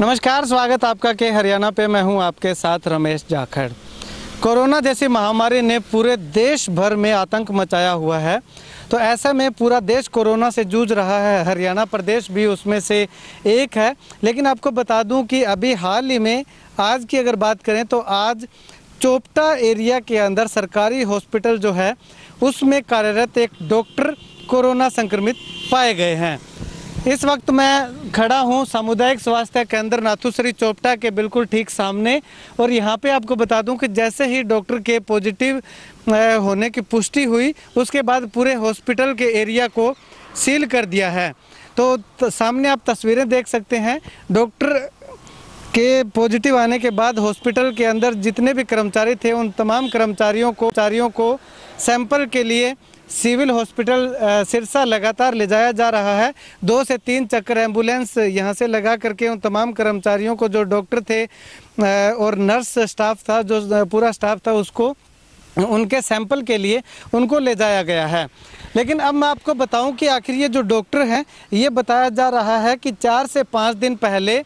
नमस्कार, स्वागत आपका के हरियाणा पे। मैं हूं आपके साथ रमेश जाखड़। कोरोना जैसी महामारी ने पूरे देश भर में आतंक मचाया हुआ है, तो ऐसे में पूरा देश कोरोना से जूझ रहा है। हरियाणा प्रदेश भी उसमें से एक है। लेकिन आपको बता दूं कि अभी हाल ही में आज की अगर बात करें तो आज चोपटा एरिया के अंदर सरकारी हॉस्पिटल जो है उसमें कार्यरत एक डॉक्टर कोरोना संक्रमित पाए गए हैं। इस वक्त मैं खड़ा हूं सामुदायिक स्वास्थ्य केंद्र नाथूश्री चोपटा के बिल्कुल ठीक सामने, और यहां पे आपको बता दूं कि जैसे ही डॉक्टर के पॉजिटिव होने की पुष्टि हुई उसके बाद पूरे हॉस्पिटल के एरिया को सील कर दिया है। तो सामने आप तस्वीरें देख सकते हैं। डॉक्टर के पॉजिटिव आने के बाद हॉस्पिटल के अंदर जितने भी कर्मचारी थे उन तमाम कर्मचारियों को सैंपल के लिए सिविल हॉस्पिटल सिरसा लगातार ले जाया जा रहा है। 2 से 3 चक्कर एम्बुलेंस यहां से लगा करके उन तमाम कर्मचारियों को, जो डॉक्टर थे और नर्स स्टाफ था, जो पूरा स्टाफ था, उसको उनके सैंपल के लिए उनको ले जाया गया है। लेकिन अब मैं आपको बताऊं कि आखिर ये जो डॉक्टर हैं, ये बताया जा रहा है कि 4 से 5 दिन पहले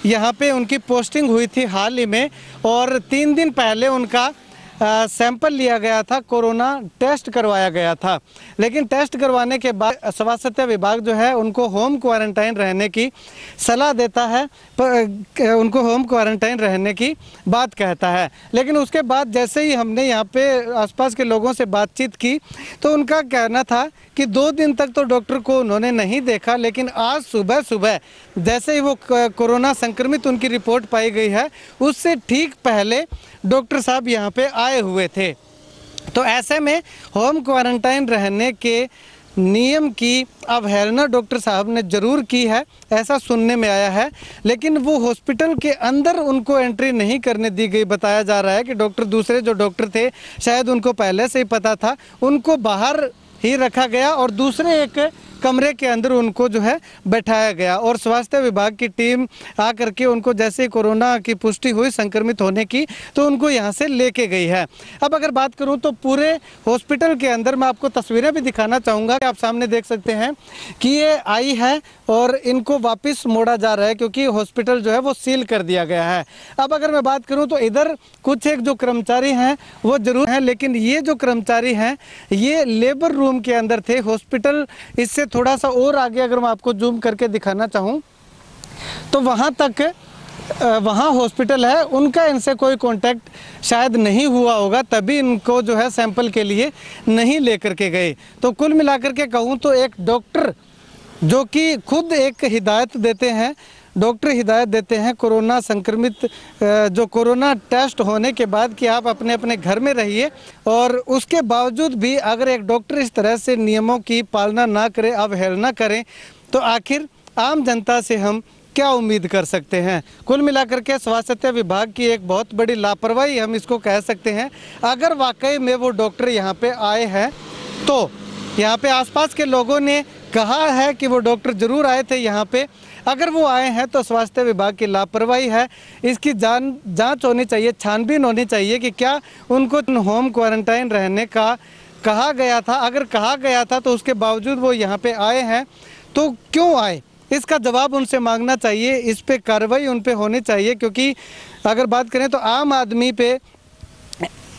यहाँ पे उनकी पोस्टिंग हुई थी हाल ही में, और 3 दिन पहले उनका सैंपल लिया गया था, कोरोना टेस्ट करवाया गया था। लेकिन टेस्ट करवाने के बाद स्वास्थ्य विभाग जो है उनको होम क्वारंटाइन रहने की सलाह देता है, उनको होम क्वारंटाइन रहने की बात कहता है। लेकिन उसके बाद जैसे ही हमने यहाँ पे आसपास के लोगों से बातचीत की तो उनका कहना था कि 2 दिन तक तो डॉक्टर को उन्होंने नहीं देखा, लेकिन आज सुबह जैसे ही वो कोरोना संक्रमित उनकी रिपोर्ट पाई गई है उससे ठीक पहले डॉक्टर साहब यहाँ पे आए हुए थे। तो ऐसे में होम क्वारंटाइन रहने के नियम की अवहेलना डॉक्टर साहब ने जरूर की है, ऐसा सुनने में आया है। लेकिन वो हॉस्पिटल के अंदर उनको एंट्री नहीं करने दी गई। बताया जा रहा है कि दूसरे जो डॉक्टर थे, शायद उनको पहले से ही पता था, उनको बाहर ही रखा गया और दूसरे एक कमरे के अंदर उनको जो है बैठाया गया। और स्वास्थ्य विभाग की टीम आकर के उनको जैसे कोरोना की पुष्टि हुई संक्रमित होने की, तो उनको यहाँ से लेके गई है। अब अगर बात करूँ तो पूरे हॉस्पिटल के अंदर मैं आपको तस्वीरें भी दिखाना चाहूँगा। आप सामने देख सकते हैं कि ये आई है और इनको वापस मोड़ा जा रहा है क्योंकि हॉस्पिटल जो है वो सील कर दिया गया है। अब अगर मैं बात करूँ तो इधर कुछ एक जो कर्मचारी हैं वो जरूर हैं, लेकिन ये जो कर्मचारी हैं ये लेबर रूम के अंदर थे। हॉस्पिटल इससे थोड़ा सा और आगे अगर मैं आपको जूम करके दिखाना चाहूँ तो वहाँ हॉस्पिटल है, उनका इनसे कोई कांटेक्ट शायद नहीं हुआ होगा, तभी इनको जो है सैंपल के लिए नहीं लेकर के गए। तो कुल मिलाकर के कहूँ तो एक डॉक्टर जो कि खुद एक हिदायत देते हैं, डॉक्टर हिदायत देते हैं कोरोना संक्रमित जो कोरोना टेस्ट होने के बाद कि आप अपने अपने घर में रहिए, और उसके बावजूद भी अगर एक डॉक्टर इस तरह से नियमों की पालना ना करे, अवहेलना करें, तो आखिर आम जनता से हम क्या उम्मीद कर सकते हैं। कुल मिलाकर के स्वास्थ्य विभाग की एक बहुत बड़ी लापरवाही हम इसको कह सकते हैं। अगर वाकई में वो डॉक्टर यहाँ पे आए हैं तो यहाँ पे आसपास के लोगों ने कहा है कि वो डॉक्टर जरूर आए थे यहाँ पे। अगर वो आए हैं तो स्वास्थ्य विभाग की लापरवाही है, इसकी जांच होनी चाहिए, छानबीन होनी चाहिए कि क्या उनको होम क्वारंटाइन रहने का कहा गया था। अगर कहा गया था तो उसके बावजूद वो यहाँ पे आए हैं तो क्यों आए, इसका जवाब उनसे मांगना चाहिए, इस पे कार्रवाई उन पे होनी चाहिए। क्योंकि अगर बात करें तो आम आदमी पे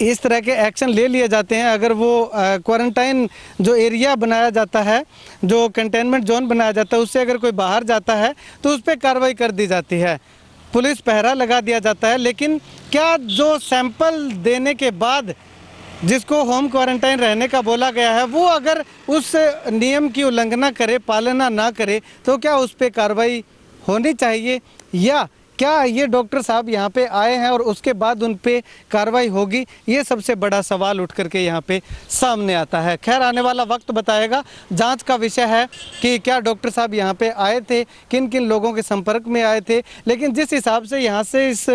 इस तरह के एक्शन ले लिए जाते हैं। अगर वो क्वारंटाइन जो एरिया बनाया जाता है, जो कंटेनमेंट जोन बनाया जाता है, उससे अगर कोई बाहर जाता है तो उस पर कार्रवाई कर दी जाती है, पुलिस पहरा लगा दिया जाता है। लेकिन क्या जो सैंपल देने के बाद जिसको होम क्वारंटाइन रहने का बोला गया है, वो अगर उस नियम की उल्लंघना करे, पालना ना करे, तो क्या उस पर कार्रवाई होनी चाहिए, या क्या ये डॉक्टर साहब यहाँ पे आए हैं और उसके बाद उन पे कार्रवाई होगी? ये सबसे बड़ा सवाल उठ करके यहाँ पे सामने आता है। खैर, आने वाला वक्त बताएगा। जांच का विषय है कि क्या डॉक्टर साहब यहाँ पे आए थे, किन किन लोगों के संपर्क में आए थे। लेकिन जिस हिसाब से यहाँ से इस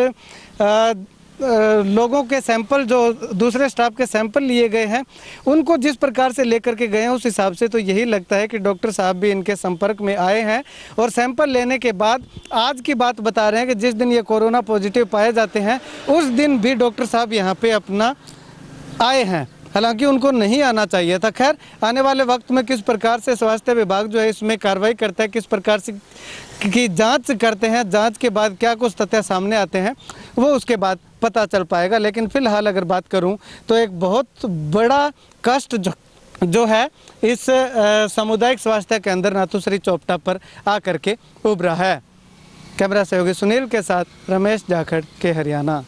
लोगों के सैंपल, जो दूसरे स्टाफ के सैंपल लिए गए हैं, उनको जिस प्रकार से लेकर के गए हैं, उस हिसाब से तो यही लगता है कि डॉक्टर साहब भी इनके संपर्क में आए हैं। और सैंपल लेने के बाद आज की बात बता रहे हैं कि जिस दिन ये कोरोना पॉजिटिव पाए जाते हैं उस दिन भी डॉक्टर साहब यहाँ पे अपना आए हैं। हालांकि उनको नहीं आना चाहिए था। खैर, आने वाले वक्त में किस प्रकार से स्वास्थ्य विभाग जो है इसमें कार्रवाई करता है, किस प्रकार से की जांच करते हैं, जांच के बाद क्या कुछ तथ्य सामने आते हैं, वो उसके बाद पता चल पाएगा। लेकिन फ़िलहाल अगर बात करूं तो एक बहुत बड़ा कष्ट जो है इस सामुदायिक स्वास्थ्य केंद्र नाथूश्री चोपटा पर आकर के उभरा है। कैमरा सहयोगी सुनील के साथ रमेश जाखड़ के हरियाणा।